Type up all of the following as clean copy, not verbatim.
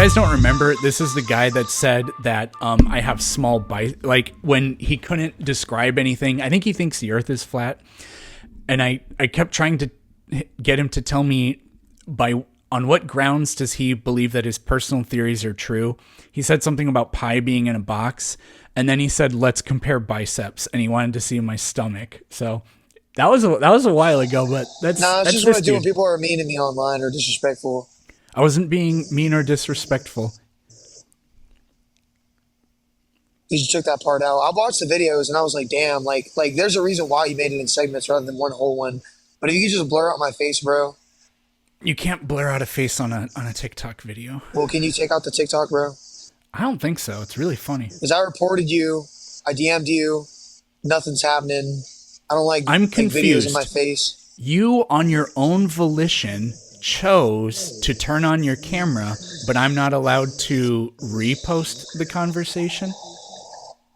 guys don't remember, this is the guy that said that I have small like when he couldn't describe anything. I think he thinks the earth is flat. And I kept trying to get him to tell me on what grounds does he believe that his personal theories are true. He said something about pie being in a box, and then he said, let's compare biceps, and he wanted to see my stomach. So that was a while ago, but that's just what I do when people are mean to me online or disrespectful. I wasn't being mean or disrespectful. You took that part out. I watched the videos and I was like, damn, like there's a reason why you made it in segments rather than one whole one. But if you could just blur out my face, bro. You can't blur out a face on a TikTok video. Well, can you take out the TikTok, bro? I don't think so. It's really funny. Because I reported you, I DM'd you, nothing's happening. I don't like I'm confused. videos in my face. You, on your own volition, chose to turn on your camera, but I'm not allowed to repost the conversation?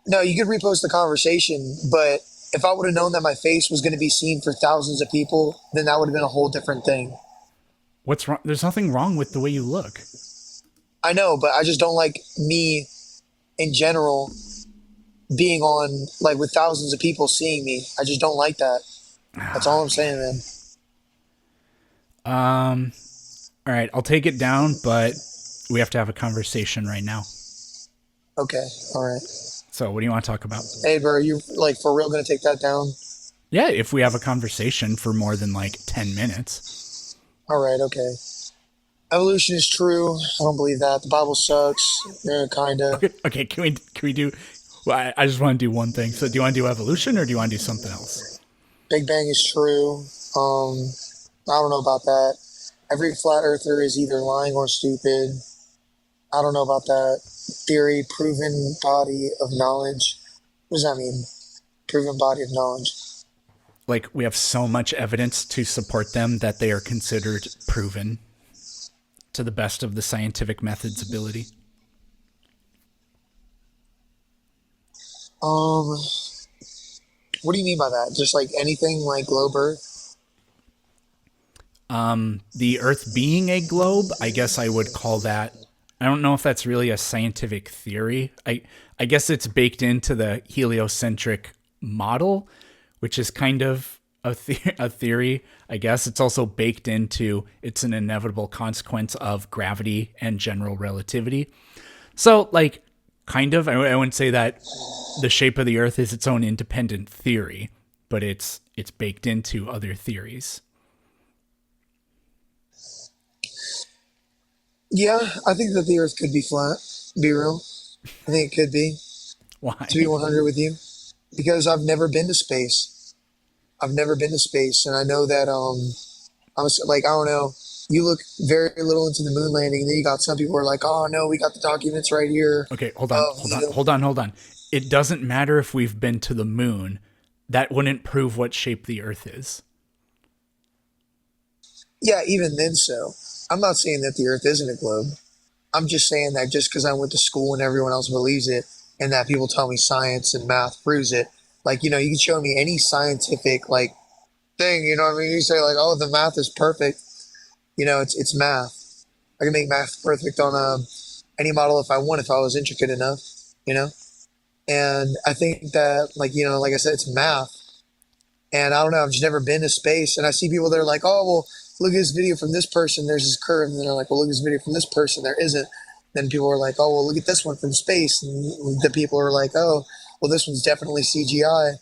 No, you could repost the conversation, but if I would have known that my face was going to be seen for thousands of people, then that would have been a whole different thing. What's wrong? There's nothing wrong with the way you look. I know, but I just don't like me in general being on, like, with thousands of people seeing me. I just don't like that. That's all I'm saying, man. All right, I'll take it down, but we have to have a conversation right now. Okay, all right. So what do you want to talk about? Hey, bro, you like for real going to take that down? Yeah, if we have a conversation for more than like 10 minutes. All right, okay. Evolution is true. I don't believe that. The Bible sucks. Kind of. Okay, can we do... Well, I just want to do one thing. So do you want to do evolution or do you want to do something else? Big Bang is true. I don't know about that. Every flat earther is either lying or stupid. I don't know about that. Theory, proven body of knowledge. What does that mean? Proven body of knowledge. Like, we have so much evidence to support them that they are considered proven to the best of the scientific method's ability. What do you mean by that? Just like anything like globe Earth? The Earth being a globe, I guess I would call that... I don't know if that's really a scientific theory. I guess it's baked into the heliocentric model, which is kind of a theory. I guess it's also baked into it's an inevitable consequence of gravity and general relativity. So, like, kind of, I wouldn't say that the shape of the Earth is its own independent theory, but it's baked into other theories. Yeah, I think that the Earth could be flat. Be real. I think it could be. Why? To be 100 with you. Because I've never been to space. I've never been to space. And I know that, I was like, I don't know. You look very little into the moon landing. And then you got some people who are like, oh, no, we got the documents right here. Okay, hold on. It doesn't matter if we've been to the moon. That wouldn't prove what shape the Earth is. Yeah, even then so. I'm not saying that the Earth isn't a globe. I'm just saying that just because I went to school and everyone else believes it, and that people tell me science and math proves it. Like, you know, you can show me any scientific, like, thing, you know what I mean? You say, like, oh, the math is perfect. You know, it's math. I can make math perfect on any model if I want, if I was intricate enough, you know? And I think that, like, you know, like I said, it's math. And I don't know, I've just never been to space. And I see people that are like, oh, well, look at this video from this person, there's this curve. And then they're like, well, look at this video from this person, there isn't. Then people are like, oh, well, look at this one from space. And the people are like, oh, well, this one's definitely CGI.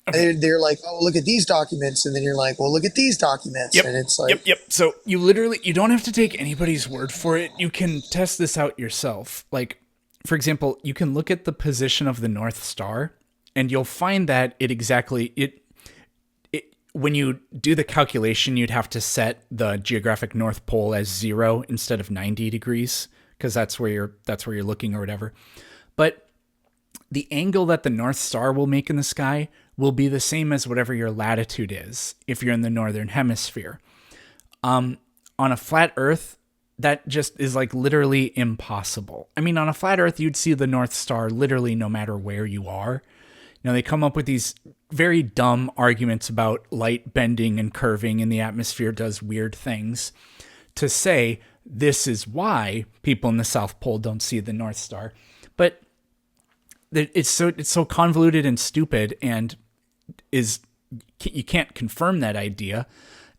Okay. And they're like, oh, look at these documents. And then you're like, well, look at these documents. Yep. And it's like... Yep. So you don't have to take anybody's word for it. You can test this out yourself. Like, for example, you can look at the position of the North Star, and you'll find that when you do the calculation, you'd have to set the geographic North Pole as 0 instead of 90 degrees, because that's where you're looking or whatever. But the angle that the North Star will make in the sky will be the same as whatever your latitude is if you're in the northern hemisphere. On a flat Earth, that just is like literally impossible. I mean, on a flat Earth, you'd see the North Star literally no matter where you are. You know, they come up with these very dumb arguments about light bending and curving and the atmosphere does weird things to say this is why people in the South Pole don't see the North Star. But it's so convoluted and stupid, and you can't confirm that idea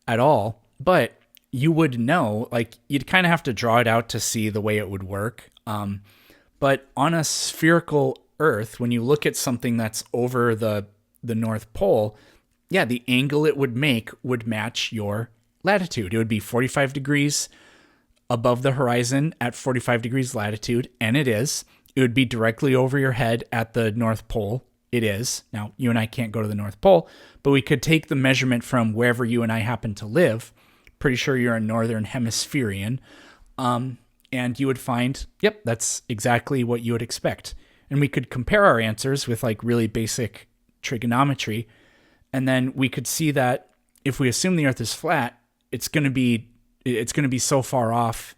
at all. But you would know, like, you'd kind of have to draw it out to see the way it would work. But on a spherical Earth, when you look at something that's over the North Pole, yeah, the angle it would make would match your latitude. It would be 45 degrees above the horizon at 45 degrees latitude, and it is. It would be directly over your head at the North Pole. It is. Now, you and I can't go to the North Pole, but we could take the measurement from wherever you and I happen to live. Pretty sure you're a northern hemispherian. And you would find, yep, that's exactly what you would expect. And we could compare our answers with like really basic trigonometry. And then we could see that if we assume the Earth is flat, it's going to be so far off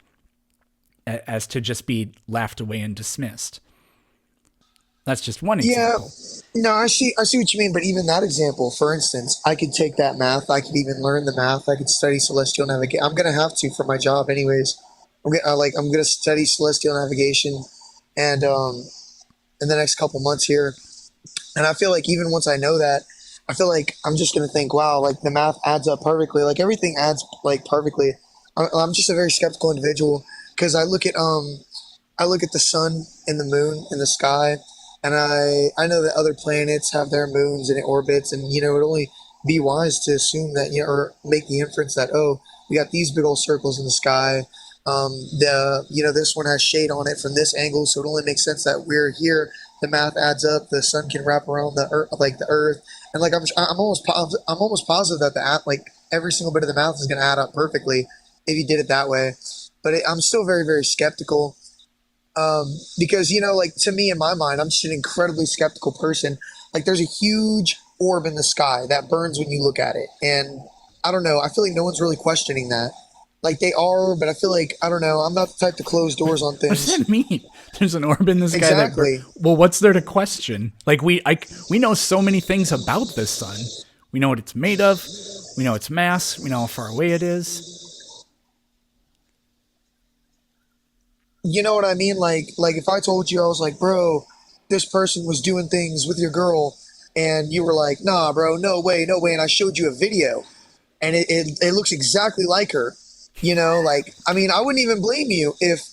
as to just be laughed away and dismissed. That's just one example. Yeah, no, I see what you mean. But even that example, for instance, I could take that math. I could even learn the math. I could study celestial navigation. I'm gonna have to for my job, anyways. I'm gonna study celestial navigation, and in the next couple months here. And I feel like even once I know that, I feel like I'm just gonna think, wow, like the math adds up perfectly. Like everything adds like perfectly. I'm just a very skeptical individual because I look at the sun and the moon in the sky, and I know that other planets have their moons and it orbits, and it would only be wise to assume that or make the inference that, oh, we got these big old circles in the sky. This one has shade on it from this angle, so it only makes sense that we're here. The math adds up. The sun can wrap around the Earth, and like I'm almost positive that like every single bit of the math is going to add up perfectly if you did it that way. But I'm still very, very skeptical because like to me in my mind, I'm just an incredibly skeptical person. Like there's a huge orb in the sky that burns when you look at it, and I don't know. I feel like no one's really questioning that. Like they are, but I feel like, I don't know. I'm not the type to close doors on things. What does that mean? There's an orb in the sky. Exactly. Well, what's there to question? Like we know so many things about the sun. We know what it's made of. We know its mass. We know how far away it is. You know what I mean? Like if I told you, I was like, bro, this person was doing things with your girl, and you were like, nah, bro, no way, and I showed you a video, and it looks exactly like her. Like, I mean, I wouldn't even blame you if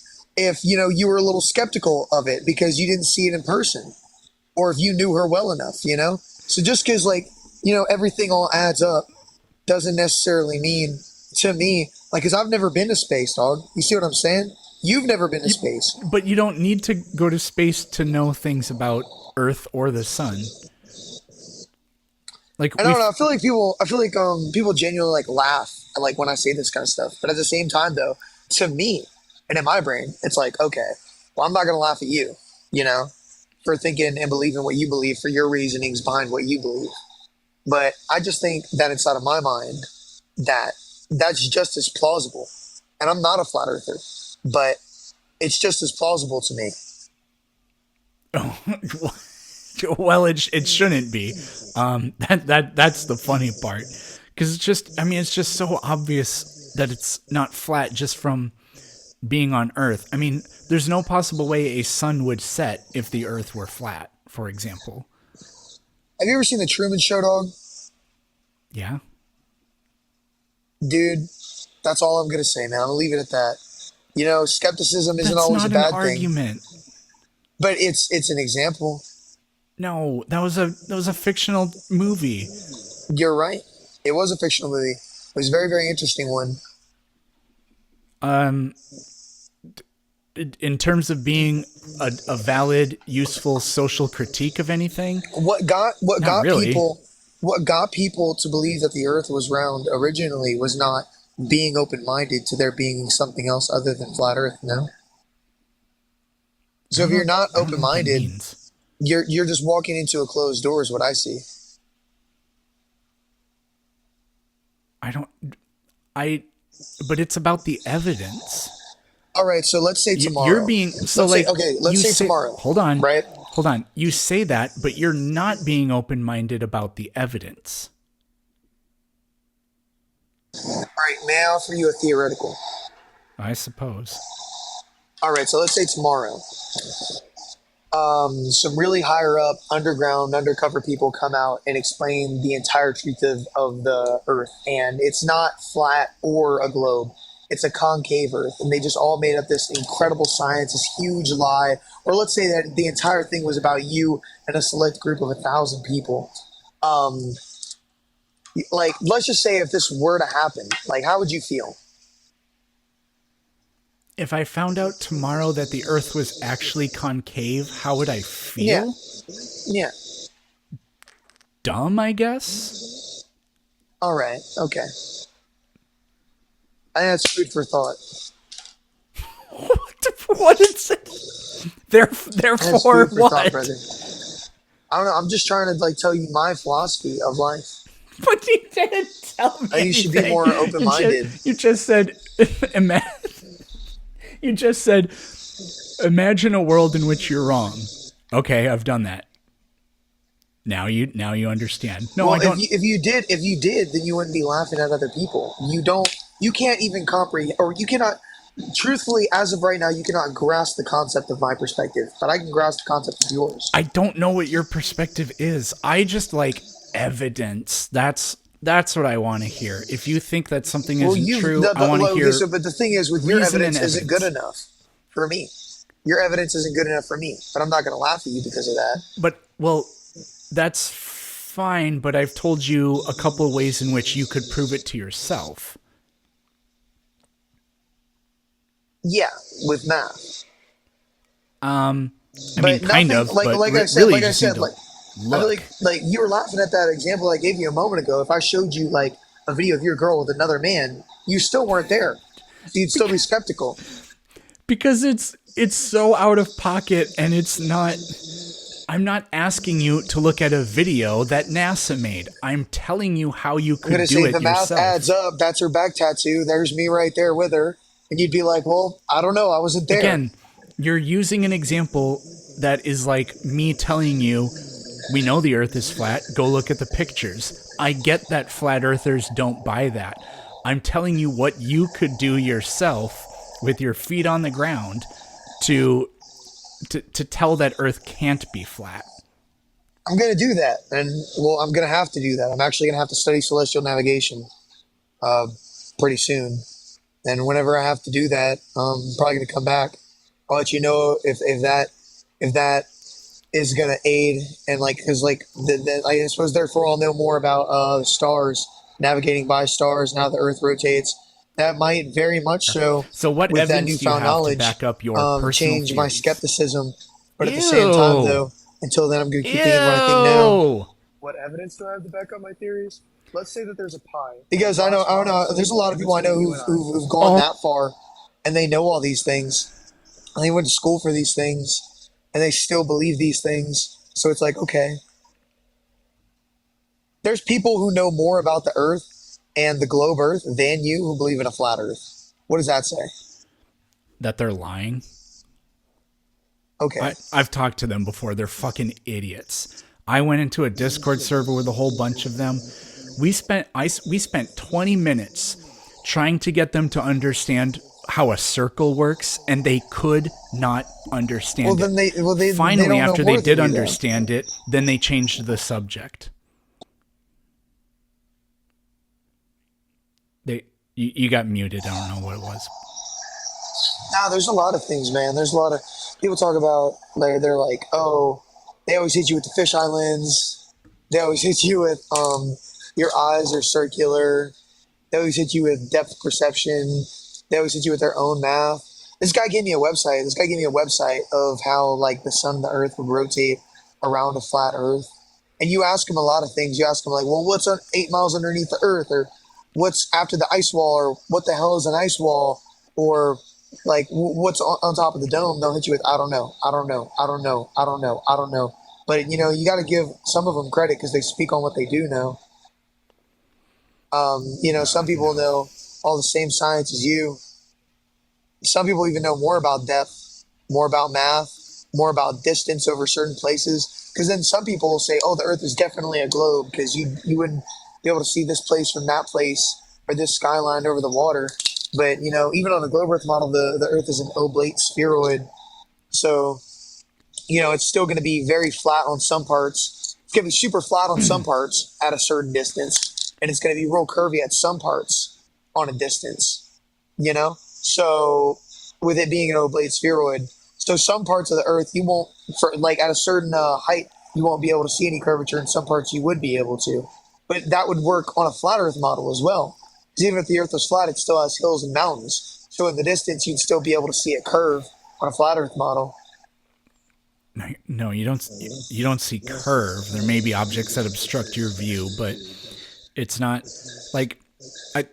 you were a little skeptical of it because you didn't see it in person, or if you knew her well enough. So just because like everything all adds up doesn't necessarily mean to me, like, because I've never been to space, dog. You see what I'm saying? You've never been to space. But you don't need to go to space to know things about Earth or the sun. Like I don't know. I feel like people genuinely like laugh at like when I say this kind of stuff. But at the same time, though, to me and in my brain, it's like, okay, well, I'm not gonna laugh at you, for thinking and believing what you believe, for your reasonings behind what you believe. But I just think that inside of my mind, that's just as plausible. And I'm not a flat earther, but it's just as plausible to me. Oh, well, it shouldn't be. That's the funny part, because it's just so obvious that it's not flat just from being on Earth. I mean, there's no possible way a sun would set if the Earth were flat, for example. Have you ever seen The Truman Show, dog? Yeah. Dude, that's all I'm gonna say, man. I'm gonna leave it at that. Skepticism isn't always a bad thing. Argument. But it's an example. No, that was a fictional movie. You're right. It was a fictional movie. It was a very, very interesting one. In terms of being a valid, useful social critique of anything, what got people to believe that the Earth was round originally was not being open-minded to there being something else other than flat Earth. No. So if you're not open-minded, you're just walking into a closed door is what I see. But it's about the evidence. All right, so let's say tomorrow. You're being so like let's say tomorrow. Hold on. Right? Hold on. You say that, but you're not being open-minded about the evidence. All right, may I offer you a theoretical? I suppose. All right, so let's say tomorrow, some really higher up underground undercover people come out and explain the entire truth of the earth, and it's not flat or a globe, it's a concave earth, and they just all made up this incredible science, this huge lie. Or let's say that the entire thing was about you and a select group of 1,000 people. um like, let's just say if this were to happen, like, how would you feel? If I found out tomorrow that the Earth was actually concave, how would I Yeah, feel? yeah. Dumb, I guess. All right, okay. I think that's food for thought. What is it? That's Therefore, food for thought, what? brother. I don't know. I'm just trying to like tell you my philosophy of life. But you didn't tell me You should be anything. more open-minded. You just said, you just said, imagine a world in which you're wrong. Okay, I've done that. Now you understand. No, Well, I don't. if you did, then you wouldn't be laughing at other people. You don't. You can't even comprehend, or you cannot. Truthfully, as of right now, you cannot grasp the concept of my perspective, but I can grasp the concept of yours. I don't know what your perspective is. I just like evidence. That's what I want to hear. If you think that something Well, isn't you. true, I want to Okay, hear so, but the thing is, with your reason and evidence, isn't good evidence. enough for me. Your evidence isn't good enough for me, but I'm not going to laugh at you because of that. But well, that's fine. But I've told you a couple of ways in which you could prove it to yourself. Yeah, with math. I mean, But kind nothing of, but like I said, really, like you I just need said, to like I feel look. like you were laughing at that example I gave you a moment ago. If I showed you like a video of your girl with another man, you still weren't there. You'd still be skeptical. Because it's so out of pocket, and it's not. I'm not asking you to look at a video that NASA made. I'm telling you how you I'm gonna could do say it the math adds yourself. up. That's her back tattoo. There's me right there with her, and you'd be like, "Well, I don't know. I wasn't there." Again, you're using an example that is like me telling you, we know the earth is flat, go look at the pictures. I get that flat earthers don't buy that. I'm telling you what you could do yourself with your feet on the ground to to tell that earth can't be flat. I'm gonna do that, and well, I'm gonna have to do that. I'm actually gonna have to study celestial navigation uh, pretty soon. And whenever I have to do that, I'm probably gonna come back. I'll let you know if that is gonna aid, and like, because like I suppose therefore I'll know more about stars, navigating by stars, and how the Earth rotates. That might very much so, So what with that evidence do you newfound have to knowledge, back up your personal change my theories? skepticism. But at the same time, Ew. though, until then, I'm gonna keep thinking what I think now. Ew. What evidence do I have to back up my theories? Let's say that there's a pie. Because I don't know. There's a lot of people I know who've gone Oh, that far, and they know all these things, and they went to school for these things, and they still believe these things. So it's like, okay, there's people who know more about the Earth and the globe Earth than you who believe in a flat Earth. What does that say? that they're lying. Okay, I've talked to them before. They're fucking idiots. I went into a Discord server with a whole bunch of them. We spent 20 minutes trying to get them to understand how a circle works, and they could not understand it. they Finally, don't know after more they than did you, though. understand it, then they changed the subject. You got muted. I don't know what it was. Nah, there's a lot of things, man. There's a lot of people talk about like they're like, oh, they always hit you with the fish islands. They always hit you with your eyes are circular. They always hit you with depth perception. They always hit you with their own math. This guy gave me a website. This guy gave me a website of how like the sun and the earth would rotate around a flat earth. And you ask him a lot of things. You ask him like, well, what's 8 miles underneath the earth, or what's after the ice wall, or what the hell is an ice wall, or like what's on top of the dome. They'll hit you with, I don't know, I don't know, I don't know, I don't know, I don't know. But you know, you got to give some of them credit because they speak on what they do know. You know, some people know all the same science as you. Some people even know more about depth, more about math, more about distance over certain places. Because then some people will say, "Oh, the Earth is definitely a globe," because you wouldn't be able to see this place from that place or this skyline over the water. But even on the globe Earth model, the Earth is an oblate spheroid. So it's still going to be very flat on some parts. It's going to be super flat on some parts at a certain distance, and it's going to be real curvy at some parts on a distance. So with it being an oblate spheroid, so some parts of the Earth you won't, for like at a certain height, you won't be able to see any curvature. In some parts, you would be able to, but that would work on a flat Earth model as well. Because even if the Earth was flat, it still has hills and mountains. So in the distance, you'd still be able to see it curve on a flat Earth model. No, you don't. You don't see curve. There may be objects that obstruct your view, but it's not like I.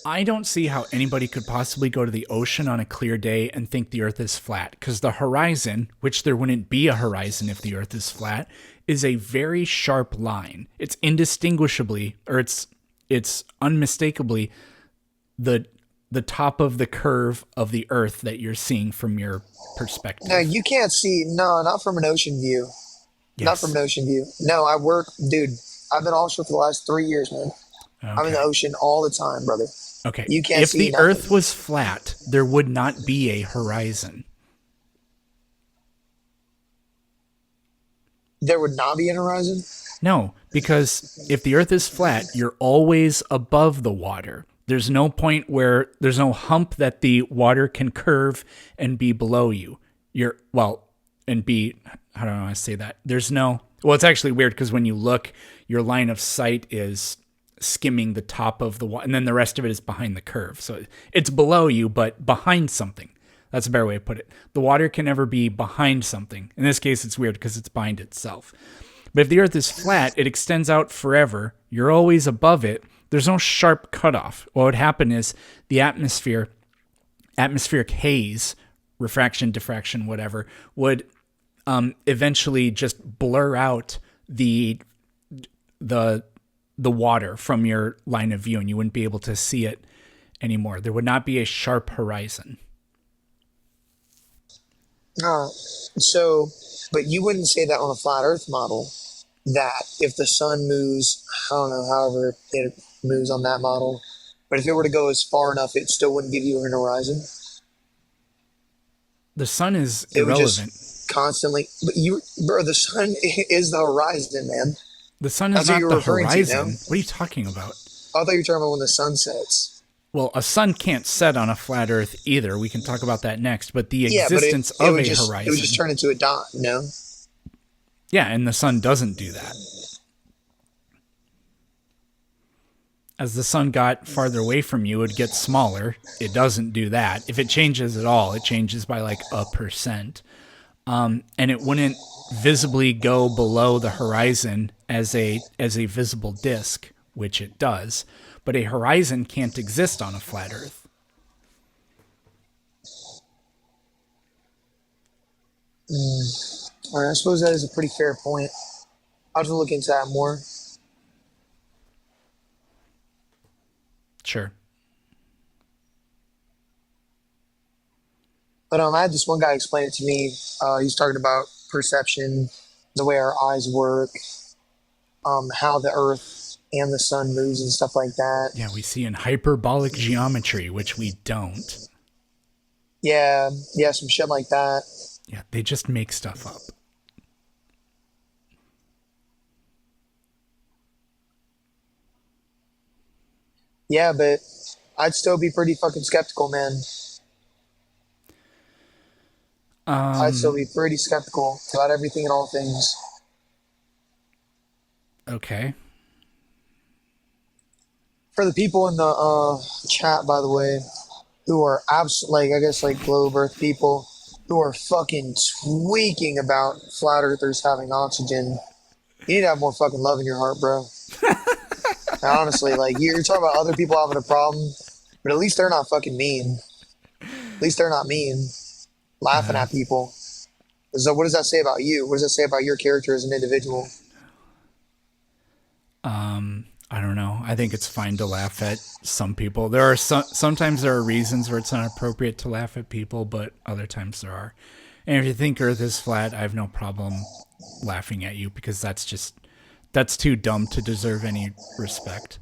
I don't see how anybody could possibly go to the ocean on a clear day and think the Earth is flat, because the horizon, which there wouldn't be a horizon if the Earth is flat, is a very sharp line. It's indistinguishably, or it's unmistakably the top of the curve of the Earth that you're seeing from your perspective. No, you can't see. No, not from an ocean view. Not from Yes. an ocean view. No, I work, dude. I've been offshore for the last 3 years, man. I'm in the Okay. ocean all the time, brother. Okay. You can't If see the nothing. Earth was flat, there would not be a horizon. There would not be an horizon. No, because if the Earth is flat, you're always above the water. There's no point where there's no hump that the water can curve and be below you. And be, how do I want to say that? Well, it's actually weird because when you look, your line of sight is skimming the top of the water, and then the rest of it is behind the curve. So it's below you, but behind something. That's a better way to put it. The water can never be behind something. In this case, it's weird because it's behind itself. But if the Earth is flat, it extends out forever. You're always above it. There's no sharp cutoff. What would happen is the atmospheric haze, refraction, diffraction, whatever, would eventually just blur out the water from your line of view, and you wouldn't be able to see it anymore. There would not be a sharp horizon. So, but you wouldn't say that on a flat Earth model. That if the sun moves, I don't know, however it moves on that model, but if it were to go as far enough, it still wouldn't give you an horizon. The sun is It would irrelevant. just constantly. But bro, the sun is the horizon, man. The sun is That's what not you're the referring to, no? horizon. What are you talking about? I thought you were talking about when the sun sets. Well, a sun can't set on a flat Earth either. We can talk about that next. But the Yeah, but existence it of would a just horizon. it would just turn into a dot, you know? Yeah, and the sun doesn't do that. As the sun got farther away from you, it would get smaller. It doesn't do that. If it changes at all, it changes by like 1%. And it wouldn't visibly go below the horizon as a visible disk, which it does. But a horizon can't exist on a flat Earth. All right, I suppose that is a pretty fair point. I'll just look into that more. Sure. But I had this one guy explain it to me. He's talking about perception, the way our eyes work, how the Earth and the sun moves and stuff like that. Yeah, we see in hyperbolic geometry, which we don't. Yeah, yeah, some shit like that. Yeah, they just make stuff up. Yeah, but I'd still be pretty fucking skeptical, man. I'd still be pretty skeptical about everything and all things. Okay. For the people in the chat, by the way, who are like I guess like globe Earth people who are fucking tweaking about flat earthers having oxygen, you need to have more fucking love in your heart, bro. Now, honestly, like you're talking about other people having a problem, but at least they're not fucking mean. At least they're not mean, laughing at people. So what does that say about you? What does that say about your character as an individual? I don't know. I think it's fine to laugh at some people. There are sometimes there are reasons where it's not appropriate to laugh at people, but other times there are. And if you think Earth is flat, I have no problem laughing at you because that's too dumb to deserve any respect.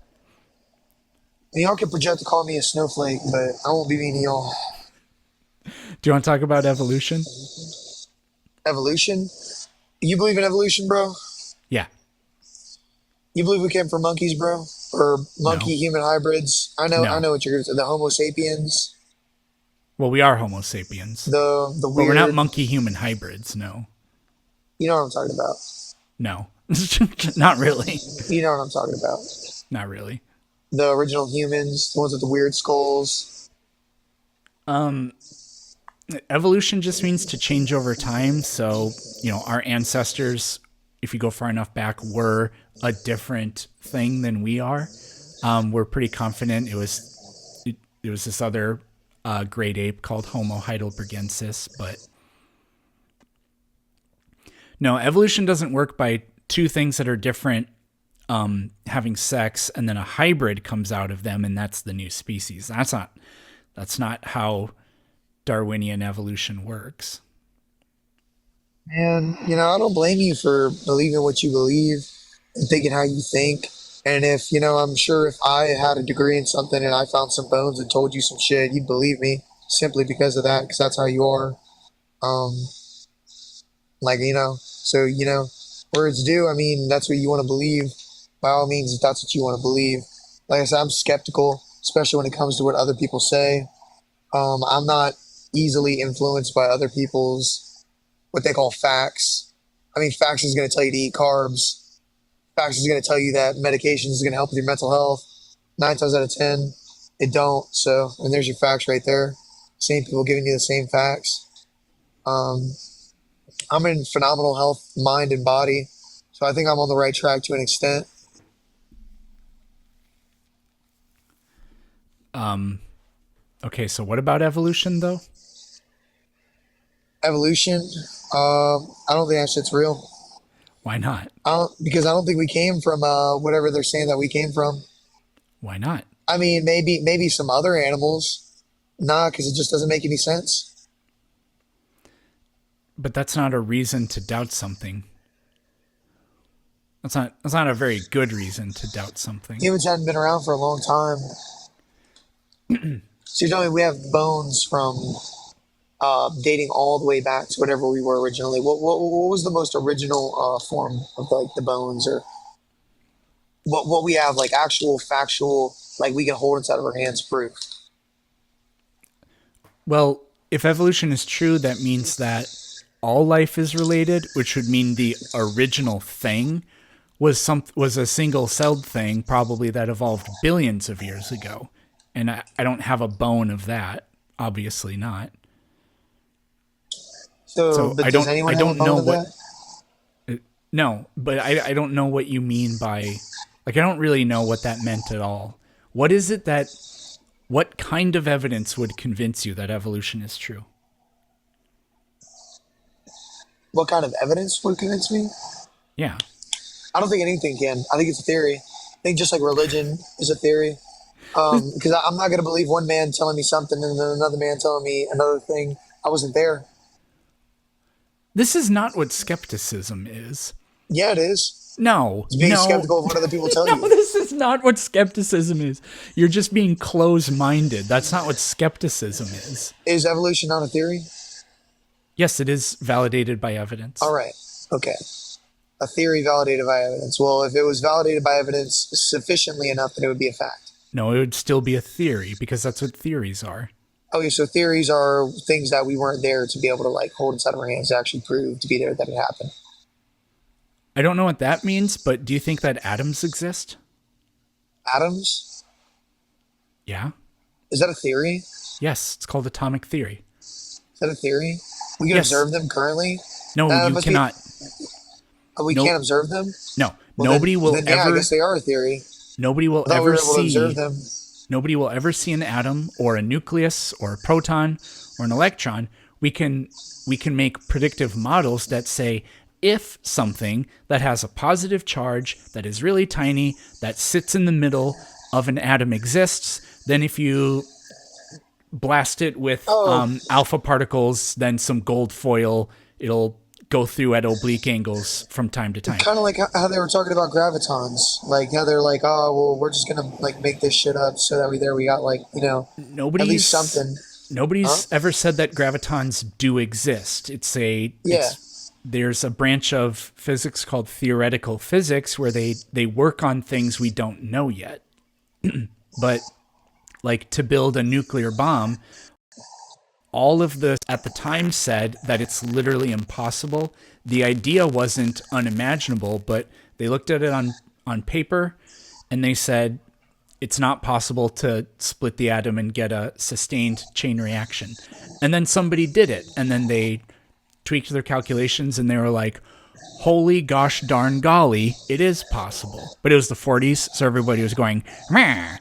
And y'all can project to call me a snowflake, but I won't be mean to y'all. Do you want to talk about evolution? Evolution? You believe in evolution, bro? Yeah. You believe we came from monkeys, bro? Or No. monkey human hybrids? I No. know what you're the Homo sapiens, Well, we are Homo sapiens, the but we're not weird. monkey human hybrids. No. You know what I'm talking about. No. Not really. You know what I'm talking about. Not really. The original humans, the ones with the weird skulls. Um, Evolution just means to change over time. So, our ancestors, if you go far enough back, were a different thing than we are. We're pretty confident it was this other great ape called Homo heidelbergensis, but no, evolution doesn't work by two things that are different having sex, and then a hybrid comes out of them, and that's the new species. That's not how Darwinian evolution works. And, I don't blame you for believing what you believe and thinking how you think. And if, I'm sure if I had a degree in something and I found some bones and told you some shit, you'd believe me simply because of that, because that's how you are. Um, so, words do. I mean, that's what you want to believe. By all means, if that's what you want to believe. Like I said, I'm skeptical, especially when it comes to what other people say. I'm not easily influenced by other people's what they call facts. I mean, facts is going to tell you to eat carbs. Facts is going to tell you that medication is going to help with your mental health. 9 times out of 10, it don't. So, and there's your facts right there. Same people giving you the same facts. Um, I'm in phenomenal health, mind and body. So I think I'm on the right track to an extent. Okay, so what about evolution, though? Evolution, I don't think that shit's real. Why not? Because I don't think we came from whatever they're saying that we came from. Why not? I mean, maybe some other animals. Nah, because it just doesn't make any sense. But that's not a reason to doubt something. That's not a very good reason to doubt something. Humans hadn't been around for a long time. So you're telling me we have bones from dating all the way back to whatever we were originally. What was the most original form of like the bones, or what we have, like actual factual, like we can hold inside of our hands proof? Well, if evolution is true, that means that all life is related, which would mean the original thing was a single-celled thing, probably that evolved billions of years ago. And I don't have a bone of that. Obviously not. So, So but I does don't anyone I have a don't know bone of what that? no, but I don't know what you mean by, like, I don't really know what that meant at all. What is it that what kind of evidence would convince you that evolution is true? What kind of evidence would convince me? Yeah. I don't think anything can. I think it's a theory. I think just like religion is a theory. Because I'm not going to believe one man telling me something and then another man telling me another thing. I wasn't there. This is not what skepticism is. Yeah, it is. No, It's being no, skeptical of what other people tell no, you. this is not what skepticism is. You're just being close minded. That's not what skepticism is. Is evolution not a theory? Yes, it is validated by All evidence. right. Okay. A theory validated by evidence. Well, if it was validated by evidence sufficiently enough, then it would be a fact. No, it would still be a theory because that's what theories are. Okay, so theories are things that we weren't there to be able to like hold inside of our hands to actually prove to be there that it happened. I don't know what that means, but do you think that atoms exist? Atoms? Yeah. Is that a theory? Yes, it's called atomic theory. Is that a theory? We can Yes. observe them currently. No, That you must be. cannot. Oh, we No, can't observe them. no. Well, then yeah, I guess they are a theory. Nobody will I thought we ever were able to observe see them. nobody will ever see an atom or a nucleus or a proton or an electron. We can make predictive models that say if something that has a positive charge that is really tiny that sits in the middle of an atom exists, then if you blast it with Oh, alpha particles, then some gold foil, it'll go through at oblique angles from time to time. Kind of like how they were talking about gravitons, like how they're like, oh well, we're just gonna like make this shit up so that we got like at least Nobody's something, huh? nobody's ever said that gravitons do exist. Yeah, There's a branch of physics called theoretical physics where they work on things we don't know yet. But like to build a nuclear bomb, all of the at the time said that it's literally impossible. The idea wasn't unimaginable, but they looked at it on paper and they said it's not possible to split the atom and get a sustained chain reaction. And then somebody did it, and then they tweaked their calculations and they were like, holy gosh darn golly, it is possible. But it was the 40s, so everybody was going, meh.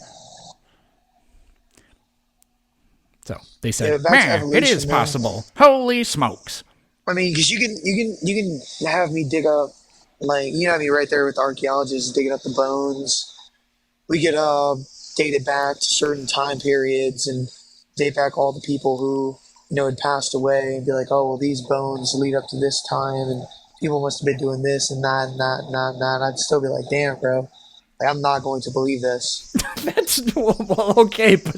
So they said, it is possible. Man. Holy smokes. I mean, because you can have me dig up, like, have me right there with archaeologists digging up the bones. We could date it back to certain time periods and date back all the people who had passed away and be like, oh well, these bones lead up to this time and people must have been doing this and that and that and that and that. I'd still be like, damn, bro, like, I'm not going to believe this. That's well, okay, but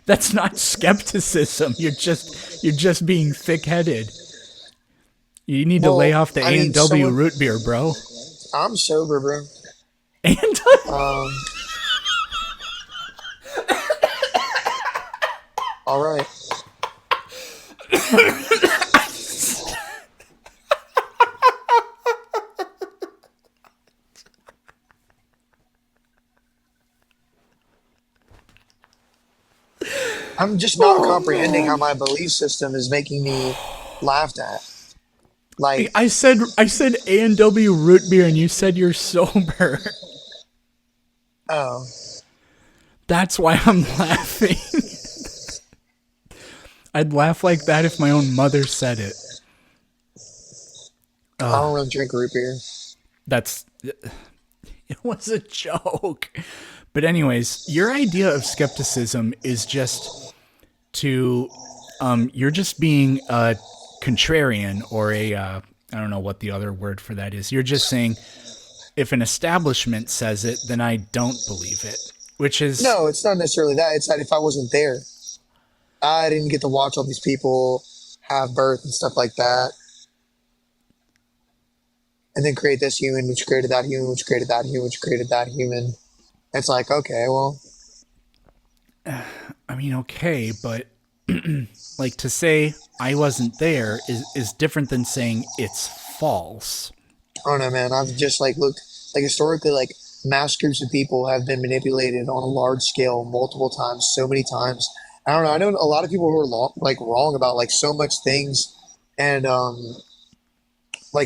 that's not skepticism. You're just being thick-headed. You need to lay off the A&W root beer, bro. I'm sober, bro. And all right. I'm just not comprehending how my belief system is making me laughed at. Like I said A&W root beer, and you said you're sober. Oh, that's why I'm laughing. I'd laugh like that if my own mother said it. I don't really drink root beer. It was a joke. But anyways, your idea of skepticism is just to, you're just being a contrarian or I don't know what the other word for that is. You're just saying, if an establishment says it, then I don't believe it, which is... No, it's not necessarily that. It's that if I wasn't there, I didn't get to watch all these people have birth and stuff like that. And then create this human, which created that human, which created that human, which created that human. It's like, okay, well... I mean, okay, but like to say I wasn't there is different than saying it's false. I don't know, man. I've just looked, historically, mass groups of people have been manipulated on a large scale multiple times, so many times. I don't know. I know a lot of people who are wrong about so much things, and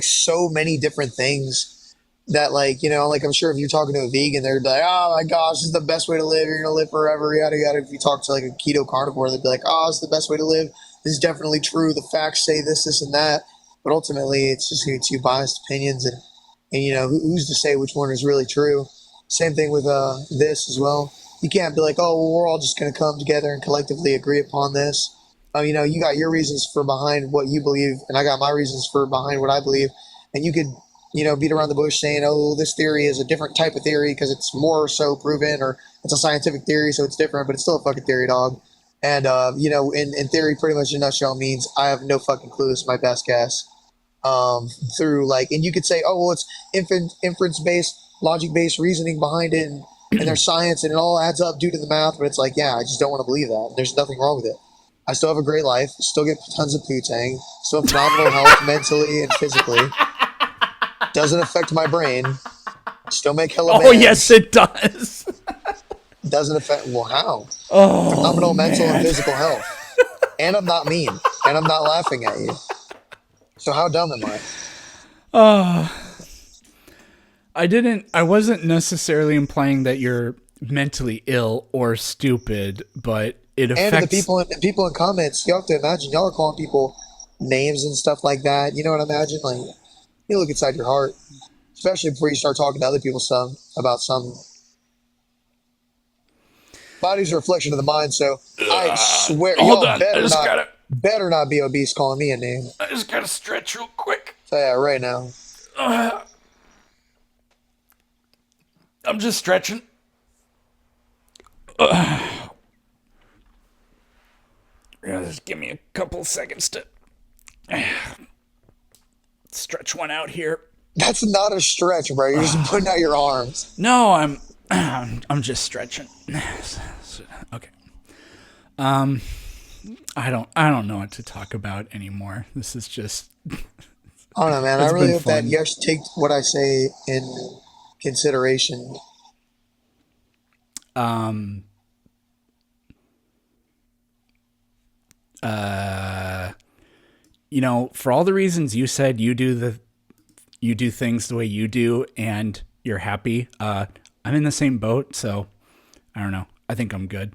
so many different things that I'm sure if you're talking to a vegan, they're like, oh my gosh, this is the best way to live. You're gonna live forever, yada yada. If you talk to a keto carnivore, they'd be like, oh, it's the best way to live. This is definitely true. The facts say this, this, and that. But ultimately, it's just two biased opinions, and who's to say which one is really true? Same thing with this as well. You can't be like, oh, well, we're all just going to come together and collectively agree upon this. You got your reasons for behind what you believe, and I got my reasons for behind what I believe. And you could, beat around the bush saying, oh, this theory is a different type of theory because it's more so proven, or it's a scientific theory, so it's different, but it's still a fucking theory, dog. And, in theory, pretty much in a nutshell means I have no fucking clue. It's my best guess. Through and you could say, oh, well, it's inference-based, logic-based reasoning behind it, and there's science, and it all adds up due to the math, but it's like, yeah, I just don't want to believe that. There's nothing wrong with it. I still have a great life, still get tons of poo-tang, still have phenomenal health mentally and physically. Doesn't affect my brain. Still make hella Oh, yes, it does. Doesn't affect, well, how? Oh, phenomenal man. mental and physical health. And I'm not mean. And I'm not laughing at you. So how dumb am I? I wasn't necessarily implying that you're mentally ill or stupid, but it affects... And the people in comments, you have to imagine, y'all are calling people names and stuff like that. You know what I imagine? You look inside your heart. Especially before you start talking to other people about some... Body's a reflection of the mind, so I swear, hold y'all on, better I just not... gotta... Better not be obese calling me a name. I just gotta stretch real quick. So yeah, right now. I'm just stretching. Yeah, just give me a couple seconds to stretch one out here. That's not a stretch, bro. You're just putting out your arms. No, I'm just stretching. Okay. I don't know what to talk about anymore. This is just I don't know, man. I it's really been hope that fun. you guys take what I say in consideration. Um uh for all the reasons you said, you do things the way you do and you're happy. I'm in the same boat, so I don't know. I think I'm good.